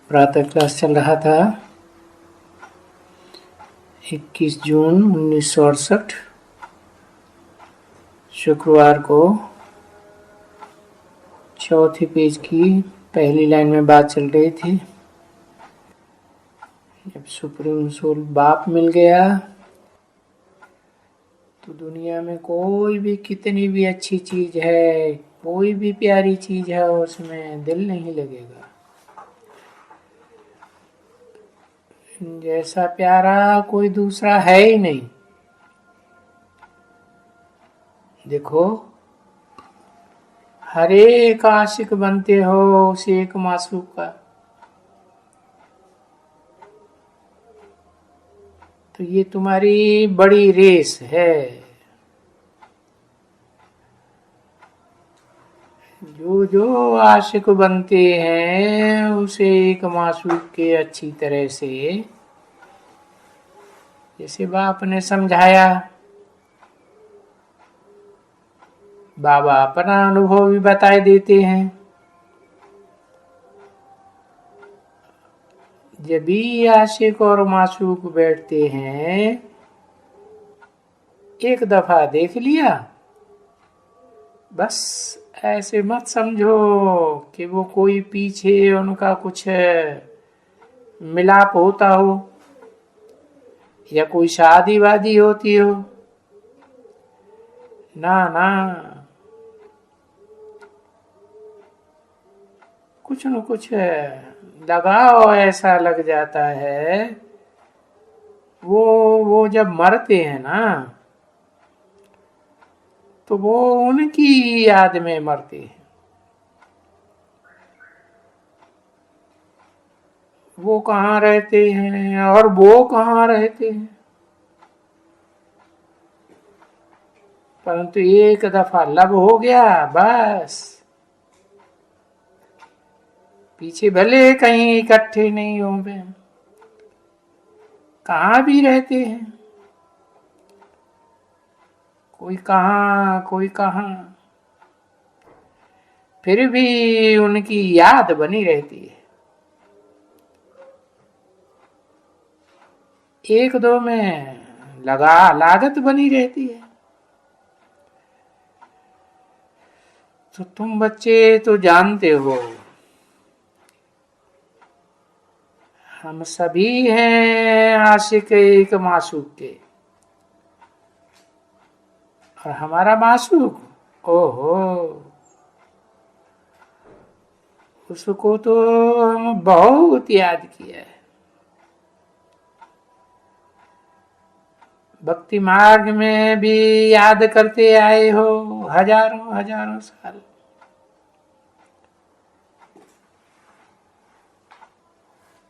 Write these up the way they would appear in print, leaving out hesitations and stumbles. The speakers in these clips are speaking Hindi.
प्रातः क्लास चल रहा था 21 जून 1968 शुक्रवार को। चौथी पेज की पहली लाइन में बात चल रही थी। जब सुप्रीम सोल बाप मिल गया तो दुनिया में कोई भी कितनी भी अच्छी चीज है, कोई भी प्यारी चीज है, उसमें दिल नहीं लगेगा। जैसा प्यारा कोई दूसरा है ही नहीं। देखो, हर एक आशिक बनते हो उस एक मासूक का, तो ये तुम्हारी बड़ी रेस है। जो जो आशिक बनते हैं उसे एक मासूक के अच्छी तरह से, जैसे बाप ने समझाया, बाबा अपना अनुभव भी बताए देते हैं। जब भी आशिक और मासूक बैठते हैं, एक दफा देख लिया, बस ऐसे मत समझो कि वो कोई पीछे उनका कुछ मिलाप होता हो या कोई शादी वादी होती हो। ना ना, कुछ न कुछ लगाव ऐसा लग जाता है। वो जब मरते हैं ना, तो वो उनकी याद में मरते हैं। वो कहाँ रहते हैं और वो कहाँ रहते हैं, परंतु एक दफा लब हो गया, बस पीछे भले कहीं इकट्ठे नहीं होंगे, कहाँ भी रहते हैं, कोई कहाँ कोई कहाँ, फिर भी उनकी याद बनी रहती है। एक दो में लागत बनी रहती है। तो तुम बच्चे तो जानते हो, हम सभी हैं आशिक एक मासूक के। और हमारा मासूक, ओहो, उसको तो हम बहुत याद किया है। भक्ति मार्ग में भी याद करते आए हो हजारों हजारों साल।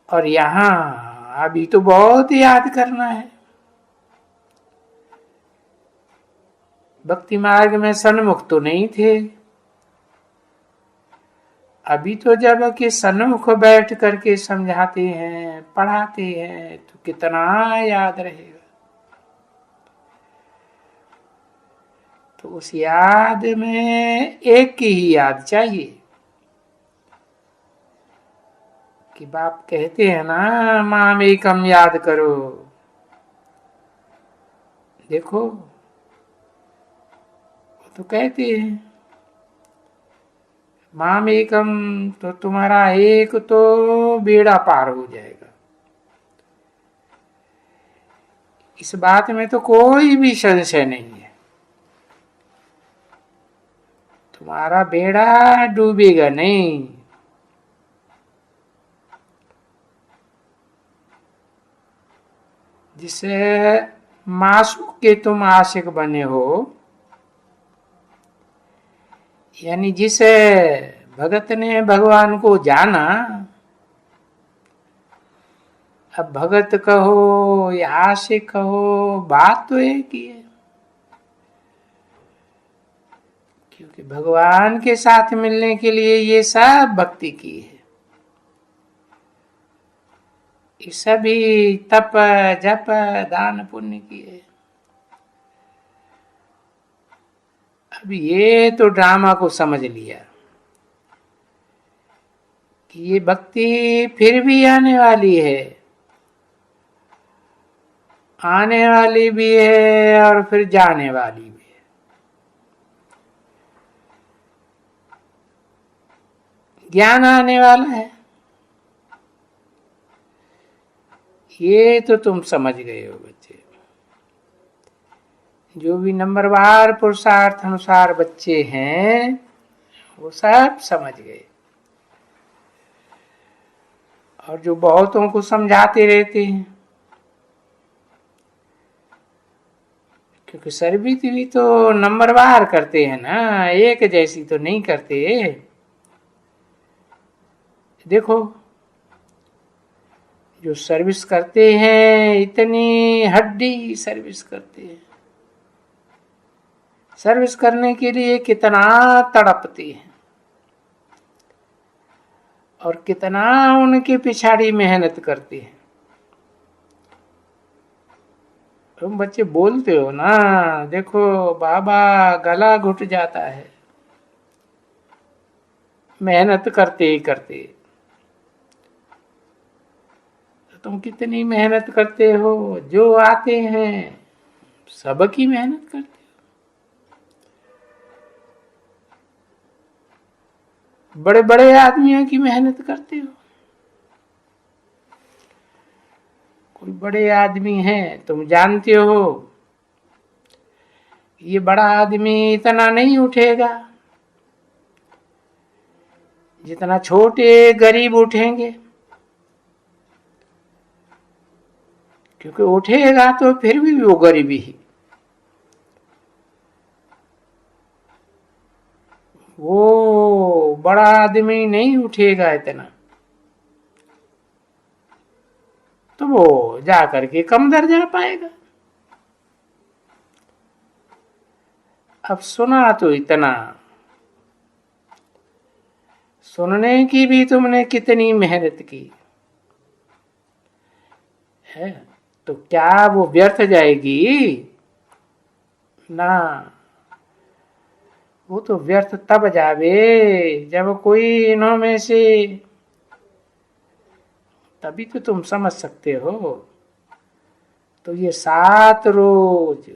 और यहाँ अभी तो बहुत याद करना है। भक्ति मार्ग में सन्मुख तो नहीं थे, अभी तो जब कि सन्मुख बैठ करके समझाते हैं, पढ़ाते हैं, तो कितना याद रहेगा। तो उस याद में एक की ही याद चाहिए कि बाप कहते हैं ना, माम एकम याद करो। देखो, वो तो कहते हैं माम एकम, तो तुम्हारा एक तो बेड़ा पार हो जाएगा। इस बात में तो कोई भी संशय नहीं है। तुम्हारा बेड़ा डूबेगा नहीं। जिसे मासूक के तुम आशिक बने हो, यानी जिसे भगत ने भगवान को जाना, अब भगत कहो या आशिक कहो, बात तो एक ही है। क्योंकि भगवान के साथ मिलने के लिए ये सब भक्ति की है। ये सभी तप जप दान पुण्य की है। अब ये तो ड्रामा को समझ लिया ये भक्ति फिर भी आने वाली है, आने वाली भी है और फिर जाने वाली भी है। ज्ञान आने वाला है, ये तो तुम समझ गए हो बच्चे। जो भी नंबरवार पुरुषार्थ अनुसार बच्चे हैं वो सब समझ गए। और जो बहुतों को समझाते रहते हैं, क्योंकि सर्विस भी तो नंबरवार करते हैं ना, एक जैसी तो नहीं करते। देखो जो सर्विस करते हैं इतनी हड्डी सर्विस करते हैं, सर्विस करने के लिए कितना तड़पते हैं और कितना उनके पिछाड़ी मेहनत करते हैं। तुम बच्चे बोलते हो ना, देखो बाबा गला घुट जाता है मेहनत करते ही करते। तो तुम कितनी मेहनत करते हो, जो आते हैं सबकी मेहनत करते हो, बड़े बड़े आदमियों की मेहनत करते हो। कोई बड़े आदमी हैं तुम जानते हो, ये बड़ा आदमी इतना नहीं उठेगा जितना छोटे गरीब उठेंगे, क्योंकि उठेगा तो फिर भी वो गरीबी ही। वो बड़ा आदमी नहीं उठेगा इतना, तो वो जा करके कम दर्जा पाएगा। अब सुना तो इतना, सुनने की भी तुमने कितनी मेहनत की है, तो क्या वो व्यर्थ जाएगी ना? वो तो व्यर्थ तब जावे जब कोई इन्हों में से, तभी तो तुम समझ सकते हो। तो ये 7 रोज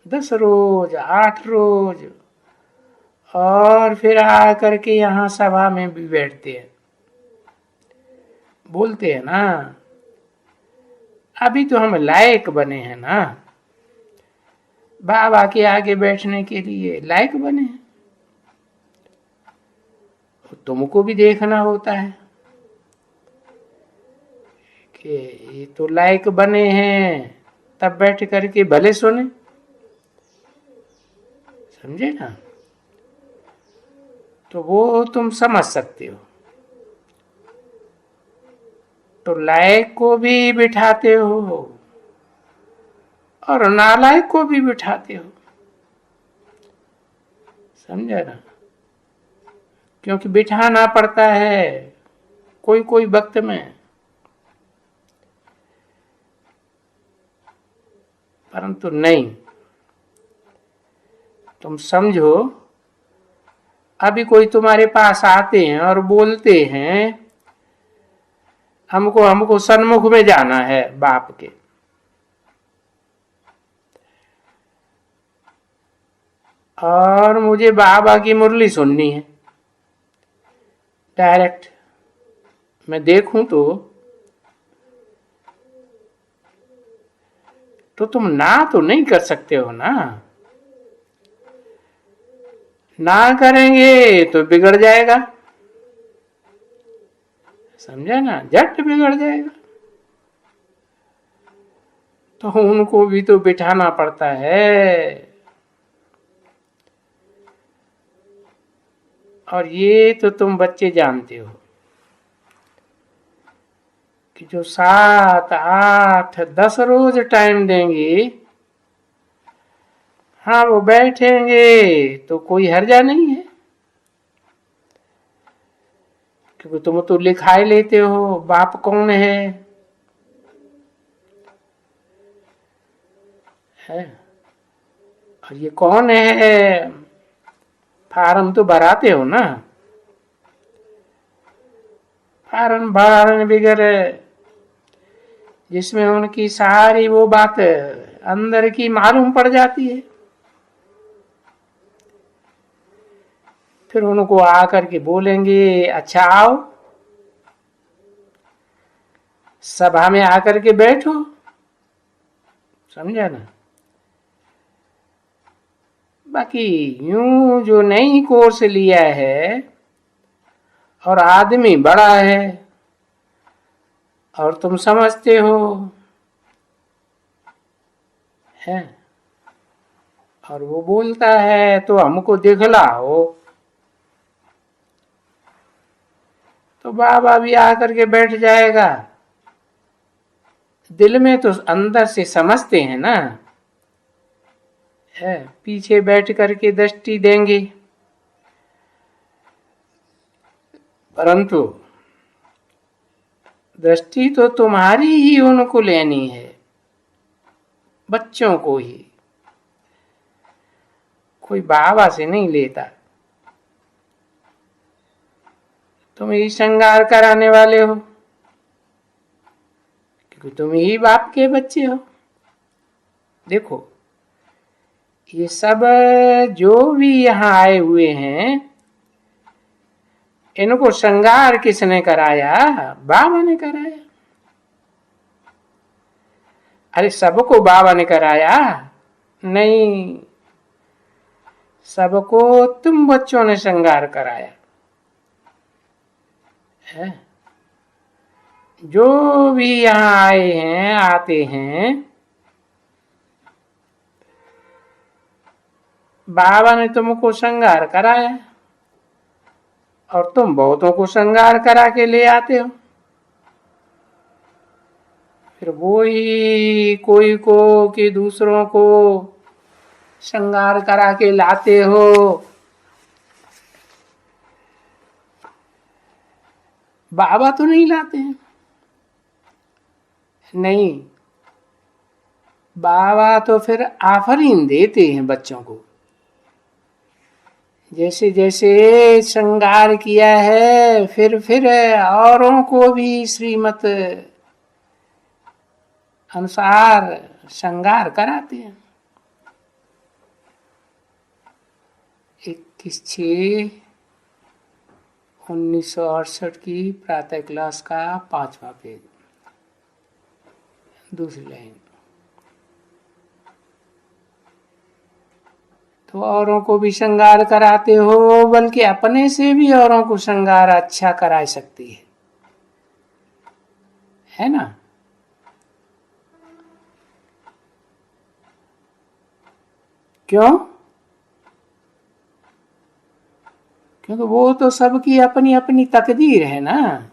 10 रोज 8 रोज और फिर आकर के यहाँ सभा में भी बैठते हैं, बोलते हैं ना अभी तो हम लायक बने हैं ना, बाबा के आगे बैठने के लिए लायक बने हैं। तुमको भी देखना होता है कि ये तो लायक बने हैं, तब बैठ करके भले सुने, समझे ना? तो वो तुम समझ सकते हो। तो लायक को भी बिठाते हो और नालायक को भी बिठाते हो, समझा ना? क्योंकि बिठाना पड़ता है कोई कोई वक्त में, परंतु नहीं। तुम समझो, अभी कोई तुम्हारे पास आते हैं और बोलते हैं हमको हमको सन्मुख में जाना है बाप के, और मुझे बाबा की मुरली सुननी है डायरेक्ट, मैं देखूं तो तुम ना तो नहीं कर सकते हो ना। ना करेंगे तो बिगड़ जाएगा, समझा ना? झट बिगड़ जाएगा। तो उनको भी तो बिठाना पड़ता है। और ये तो तुम बच्चे जानते हो कि जो 7 8 10 रोज टाइम देंगे, हाँ वो बैठेंगे तो कोई हर्जा नहीं है, क्योंकि तुम तो लिखाई लेते हो बाप कौन है और ये कौन है, फार्म तो भराते हो ना। फारन भारण वगैरह, जिसमें उनकी सारी वो बात अंदर की मालूम पड़ जाती है। फिर उनको आकर के बोलेंगे, अच्छा आओ सभा में आकर के बैठो, समझा ना। बाकी यूं जो नई कोर्स लिया है और आदमी बड़ा है और तुम समझते हो है, और वो बोलता है तो हमको दिखलाओ, तो बाबा भी आकर के बैठ जाएगा। दिल में तो अंदर से समझते हैं ना, है, पीछे बैठ करके दृष्टि देंगे, परंतु दृष्टि तो तुम्हारी ही उनको लेनी है, बच्चों को ही, कोई बाबा से नहीं लेता। तुम ही श्रृंगार कराने वाले हो, क्योंकि तुम ही बाप के बच्चे हो। देखो ये सब जो भी यहाँ आए हुए हैं, इनको श्रृंगार किसने कराया? बाबा ने कराया। अरे सबको बाबा ने कराया? नहीं, सबको तुम बच्चों ने श्रृंगार कराया है। जो भी यहाँ आए हैं, आते हैं, बाबा ने तुमको श्रृंगार कराया और तुम बहुतों को श्रृंगार करा के ले आते हो। फिर वो ही कोई को कि दूसरों को श्रृंगार करा के लाते हो। बाबा तो नहीं लाते हैं, नहीं, बाबा तो फिर आफरीन देते हैं बच्चों को। जैसे जैसे श्रृंगार किया है, फिर औरों को भी श्रीमत अनुसार श्रृंगार कराते हैं। 21/6/1968 की प्रातः क्लास का 5वां पेज, दूसरी लाइन। तो औरों को भी श्रृंगार कराते हो, बल्कि अपने से भी औरों को श्रृंगार अच्छा करा सकती है ना। क्यों? क्योंकि वो तो सबकी अपनी अपनी तकदीर है ना।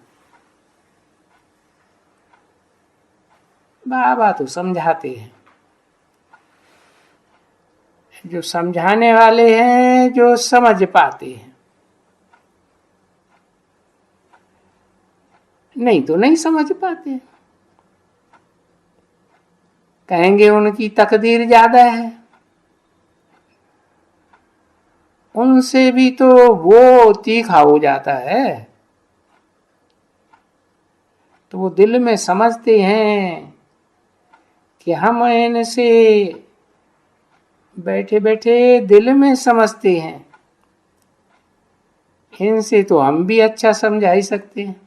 बाबा तो समझाते हैं, जो समझाने वाले हैं, जो समझ पाते हैं, नहीं तो नहीं समझ पाते, कहेंगे उनकी तकदीर ज्यादा है। उनसे भी तो वो तीखा हो जाता है, तो वो दिल में समझते हैं कि हम इनसे बैठे बैठे दिल में समझते हैं, इनसे तो हम भी अच्छा समझा ही सकते हैं।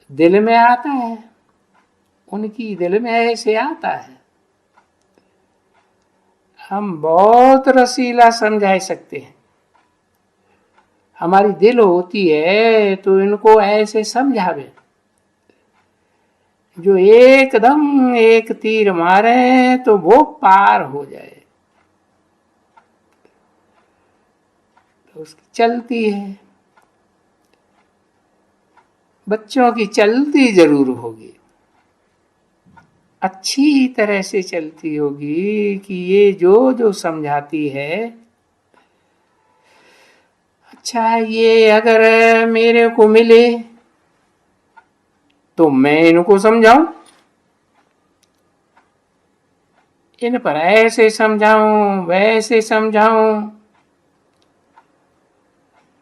दिल में आता है, उनकी दिल में ऐसे आता है, हम बहुत रसीला समझा सकते हैं। हमारी दिल होती है तो इनको ऐसे समझावे जो एकदम एक तीर मारे तो वो पार हो जाए। तो उसकी चलती है, बच्चों की चलती जरूर होगी, अच्छी तरह से चलती होगी कि ये जो जो समझाती है, अच्छा ये अगर मेरे को मिले तो मैं इनको समझाऊं, इन पर ऐसे समझाऊं, वैसे समझाऊं,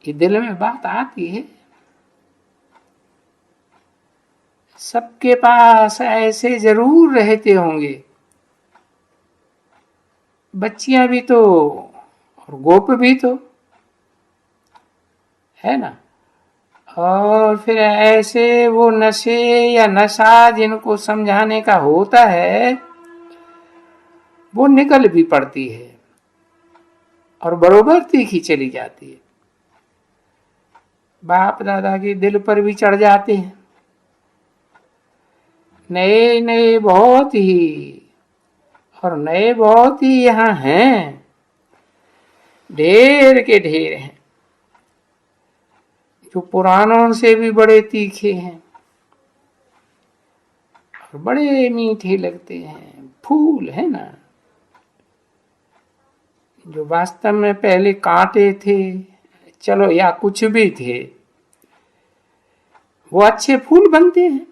ये दिल में बात आती है। सबके पास ऐसे जरूर रहते होंगे, बच्चियां भी तो और गोप भी तो, है ना। और फिर ऐसे वो नशे या नशा जिनको समझाने का होता है वो निकल भी पड़ती है और बरोबर तीखी चली जाती है, बाप दादा के दिल पर भी चढ़ जाते हैं। नए नए बहुत ही, और नए बहुत ही यहाँ हैं, ढेर के ढेर हैं, जो पुरानों से भी बड़े तीखे हैं और बड़े मीठे लगते हैं। फूल है ना, जो वास्तव में पहले कांटे थे, चलो या कुछ भी थे, वो अच्छे फूल बनते हैं।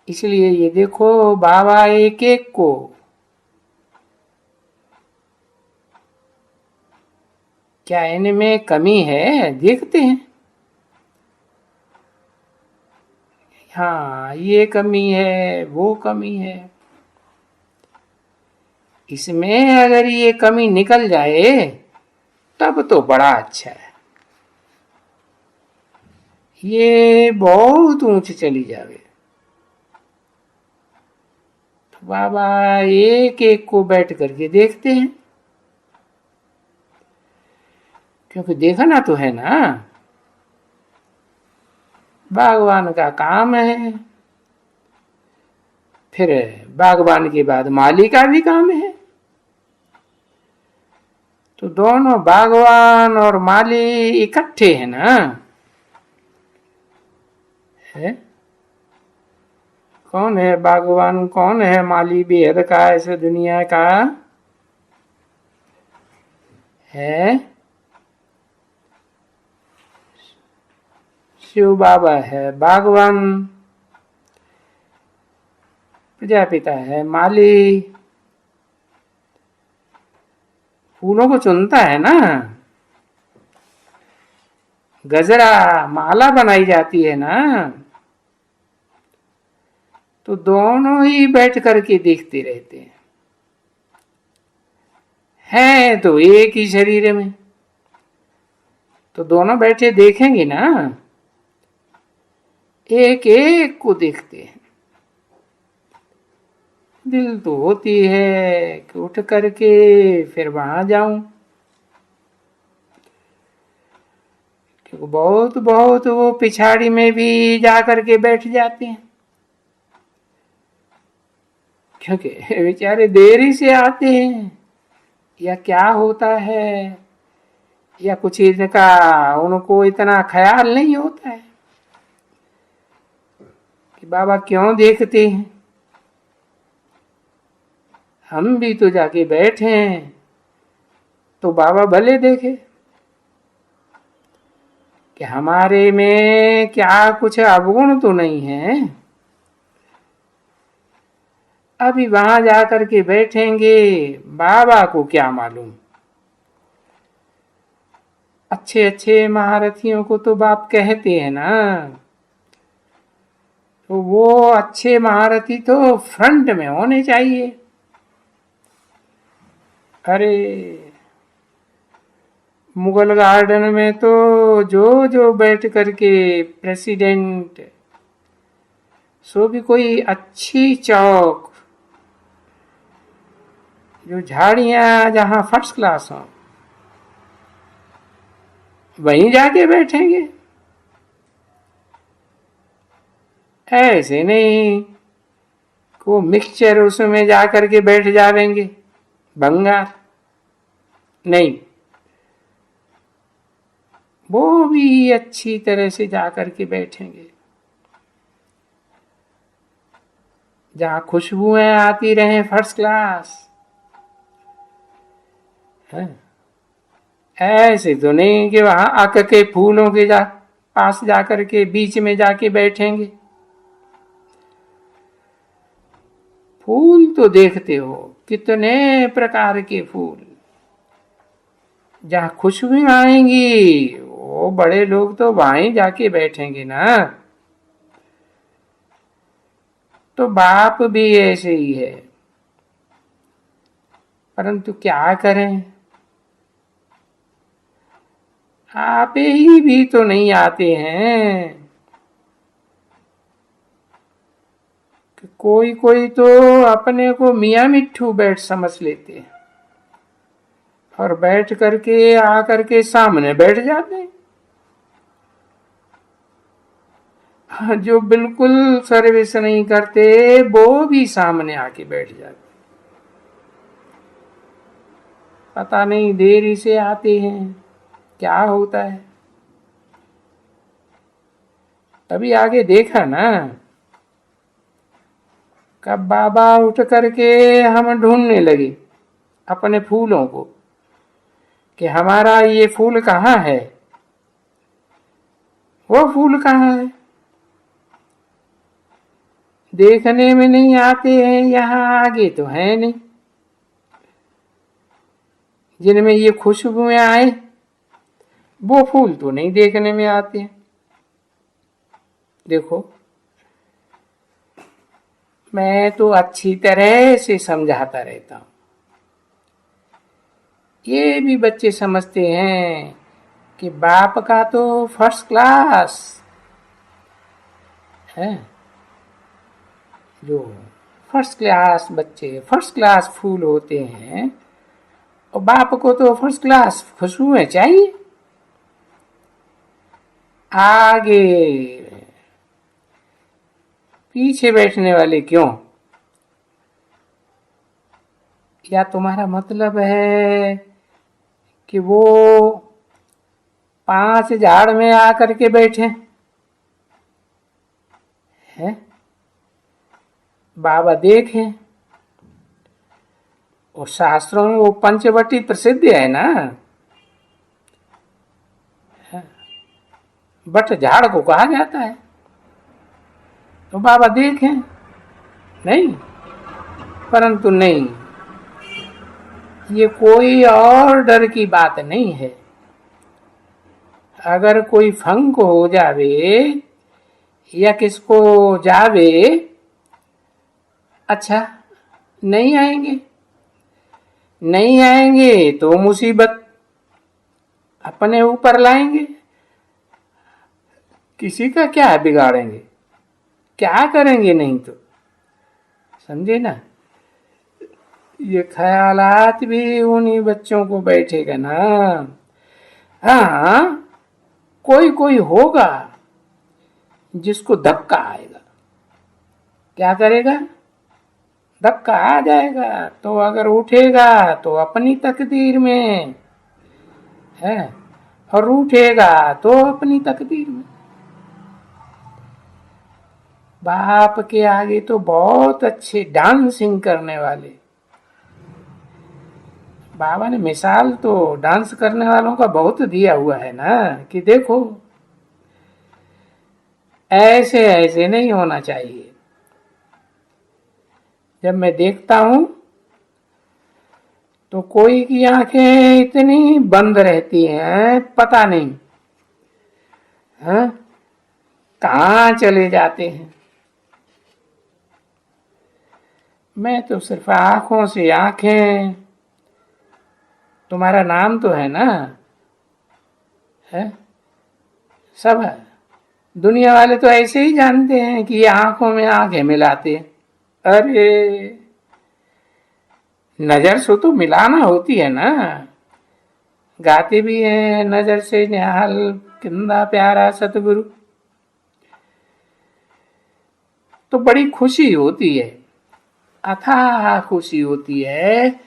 इसलिए ये देखो बाबा एक एक को क्या इनमें कमी है देखते हैं। हाँ ये कमी है, वो कमी है, इसमें अगर ये कमी निकल जाए तब तो बड़ा अच्छा है, ये बहुत ऊंच चली जावे। तो बाबा एक एक को बैठ करके देखते हैं, क्योंकि देखना तो है ना, बागवान का काम है। फिर बागवान के बाद माली का भी काम है, तो दोनों बागवान और माली इकट्ठे हैं ना। है कौन है बागवान, कौन है माली बेहद का इस दुनिया का है? शिव बाबा है बागवान, प्रजापिता है माली, फूलों को चुनता है ना, गजरा माला बनाई जाती है ना, तो दोनों ही बैठ करके देखते रहते हैं तो एक ही शरीर में, तो दोनों बैठे देखेंगे ना, एक एक को देखते हैं। दिल तो होती है कि उठ करके फिर वहां जाऊं, क्योंकि बहुत बहुत वो पिछाड़ी में भी जा करके बैठ जाते हैं, क्योंकि बेचारे देरी से आते हैं, या क्या होता है, या कुछ इनका उनको इतना ख्याल नहीं होता है कि बाबा क्यों देखते हैं। हम भी तो जाके बैठे हैं तो बाबा भले देखे कि हमारे में क्या कुछ अवगुण तो नहीं है। अभी वहां जाकर के बैठेंगे, बाबा को क्या मालूम। अच्छे अच्छे महारथियों को तो बाप कहते हैं ना, तो वो अच्छे महारथी तो फ्रंट में होने चाहिए। अरे मुगल गार्डन में तो जो जो बैठ करके प्रेसिडेंट, सो भी कोई अच्छी चौक, जो झाड़ियां जहां फर्स्ट क्लास हो, वहीं जाके बैठेंगे। ऐसे नहीं को मिक्सचर उसमें जाकर के बैठ जाएंगे, भंगार नहीं, वो भी अच्छी तरह से जाकर के बैठेंगे, जहां खुशबुएं आती रहे फर्स्ट क्लास। है ऐसे तो नहीं कि वहां अक के फूलों के पास जाकर के बीच में जाके बैठेंगे। फूल तो देखते हो कितने प्रकार के फूल, जहां खुशबू आएंगी वो बड़े लोग तो वहीं जाके बैठेंगे ना। तो बाप भी ऐसे ही है, परंतु क्या करें, आप ही भी तो नहीं आते हैं। कोई कोई तो अपने को मियाँ मिट्ठू बैठ समझ लेते हैं और बैठ करके आकर के सामने बैठ जाते हैं। जो बिल्कुल सर्विस नहीं करते वो भी सामने आके बैठ जाते। पता नहीं देरी से आते हैं, क्या होता है। तभी आगे देखा ना, कब बाबा उठ करके हम ढूंढने लगे अपने फूलों को कि हमारा ये फूल कहाँ है, वो फूल कहाँ है। देखने में नहीं आते हैं, यहाँ आगे तो है नहीं। जिनमें ये खुशबुएं आए वो फूल तो नहीं देखने में आते हैं। देखो, मैं तो अच्छी तरह से समझाता रहता हूं, ये भी बच्चे समझते हैं कि बाप का तो फर्स्ट क्लास है। जो फर्स्ट क्लास बच्चे फर्स्ट क्लास फूल होते हैं, और बाप को तो फर्स्ट क्लास खुशबुएं चाहिए। आगे पीछे बैठने वाले क्यों? या तुम्हारा मतलब है कि वो 5 झाड़ में आकर के बैठे हैं? बाबा देखें, और शास्त्रों में वो पंचवटी प्रसिद्ध है ना, बट झाड़ को कहा जाता है। तो बाबा देखें नहीं, परंतु नहीं, ये कोई और डर की बात नहीं है। अगर कोई फंक हो जावे या किसको जावे, अच्छा नहीं आएंगे, नहीं आएंगे तो मुसीबत अपने ऊपर लाएंगे। किसी का क्या बिगाड़ेंगे, क्या करेंगे नहीं तो, समझे ना। ये ख्यालात भी उन्हीं बच्चों को बैठेगा ना। हाँ, कोई कोई होगा जिसको धक्का आएगा, क्या करेगा, धक्का आ जाएगा, तो अगर उठेगा तो अपनी तकदीर में है, और उठेगा तो अपनी तकदीर में। बाप के आगे तो बहुत अच्छे डांसिंग करने वाले, बाबा ने मिसाल तो डांस करने वालों का बहुत दिया हुआ है ना, कि देखो ऐसे ऐसे नहीं होना चाहिए। जब मैं देखता हूं तो कोई की आंखें इतनी बंद रहती हैं, पता नहीं हाँ कहाँ चले जाते हैं। मैं तो सिर्फ आंखों से आंखें, तुम्हारा नाम तो है ना, है सब है। दुनिया वाले तो ऐसे ही जानते हैं कि ये आंखों में आंखें मिलाते हैं। अरे नजर से तो मिलाना होती है ना, गाते भी हैं नजर से निहाल किंदा प्यारा सतगुरु। तो बड़ी खुशी होती है, अथाह खुशी होती है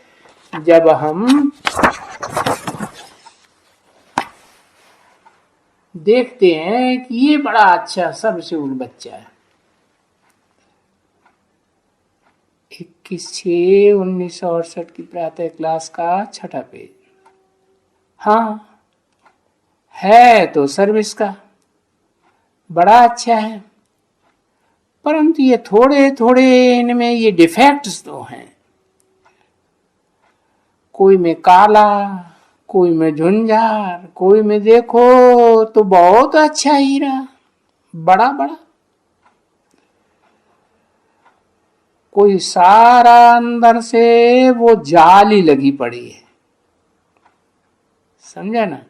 जब हम देखते हैं कि ये बड़ा अच्छा सबसे उल बच्चा है। 21/6/1968 की प्रातः क्लास का 6ठा पेज। हाँ है तो सर्विस का बड़ा अच्छा है, परंतु ये थोड़े थोड़े इनमें ये डिफेक्ट्स तो हैं। कोई में काला, कोई में झुंझार, कोई में देखो तो बहुत अच्छा हीरा, बड़ा बड़ा। कोई सारा अंदर से वो जाली लगी पड़ी है, समझा ना,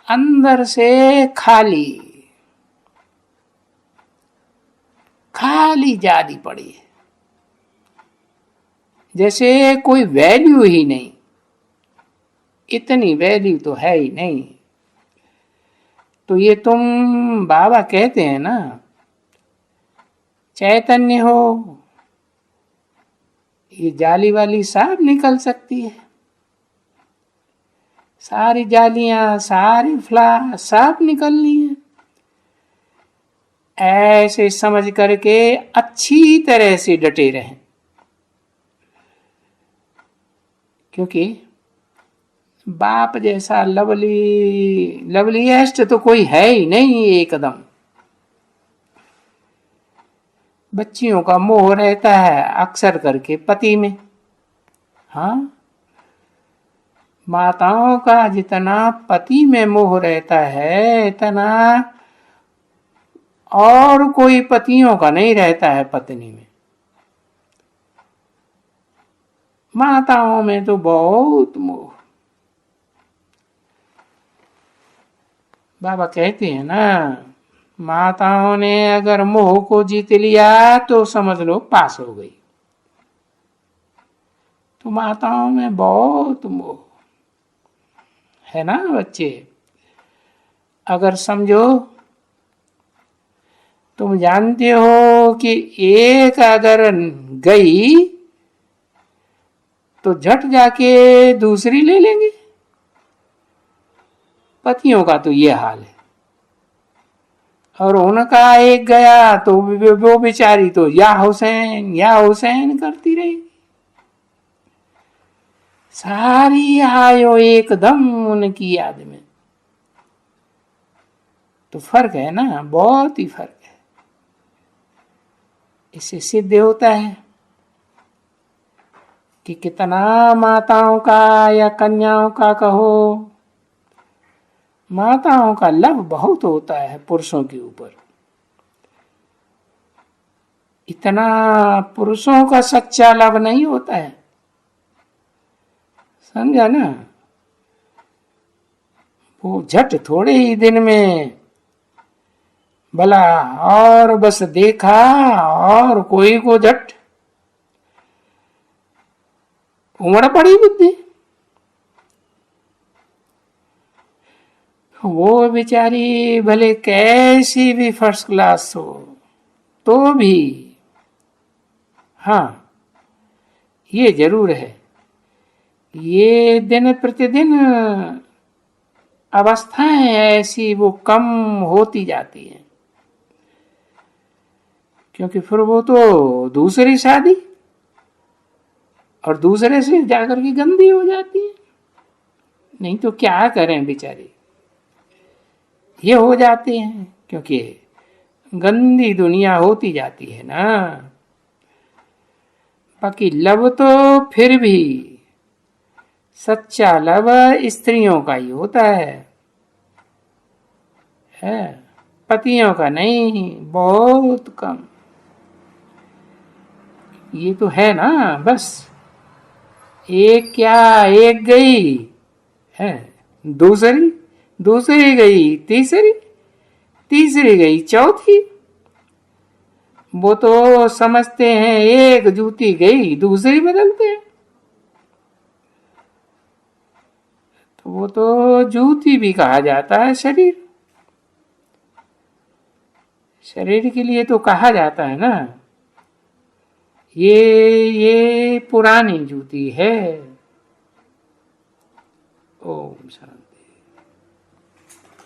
अंदर से खाली खाली जाली पड़ी है, जैसे कोई वैल्यू ही नहीं, इतनी वैल्यू तो है ही नहीं। तो ये तुम बाबा कहते हैं ना चैतन्य हो, ये जाली वाली सब निकल सकती है, सारी जालियां सारी फ्ला सब निकलनी है। ऐसे समझ करके अच्छी तरह से डटे रहें, क्योंकि बाप जैसा लवलीएस्ट तो कोई है ही नहीं एकदम। बच्चियों का मोह रहता है अक्सर करके पति में, हाँ, माताओं का जितना पति में मोह रहता है इतना और कोई पतियों का नहीं रहता है पत्नी में। माताओं में तो बहुत मोह। बाबा कहते हैं ना, माताओं ने अगर मोह को जीत लिया तो समझ लो पास हो गई। तो माताओं में बहुत मोह है ना बच्चे। अगर समझो, तुम जानते हो कि एक अगर गई तो झट जाके दूसरी ले लेंगे। पतियों का तो ये हाल है, और उनका एक गया तो वो बेचारी तो या हुसैन करती रहेगी। सारी आयो एकदम उनकी याद में। तो फर्क है ना, बहुत ही फर्क है। इससे सिद्ध होता है कि कितना माताओं का या कन्याओं का कहो, माताओं का लव बहुत होता है पुरुषों के ऊपर। इतना पुरुषों का सच्चा लव नहीं होता है, समझा ना। वो झट थोड़े ही दिन में भला और बस देखा और कोई को झट उमड़ पड़ी बुद्धि। वो बेचारी भले कैसी भी फर्स्ट क्लास हो तो भी, हाँ, ये जरूर है, ये दिन प्रतिदिन अवस्थाएं ऐसी वो कम होती जाती हैं, क्योंकि फिर वो तो दूसरी शादी और दूसरे से जाकर के गंदी हो जाती है। नहीं तो क्या करें बेचारी, ये हो जाते हैं, क्योंकि गंदी दुनिया होती जाती है ना। बाकी लव तो फिर भी सच्चा लव स्त्रियों का ही होता है, पतियों का नहीं, बहुत कम। ये तो है ना, बस एक क्या, एक गई है, दूसरी गई, तीसरी गई, चौथी। वो तो समझते हैं एक जूती गई दूसरी बदलते हैं, तो वो तो जूती भी कहा जाता है। शरीर के लिए तो कहा जाता है ना, ये पुरानी जूती है। ओम शांति।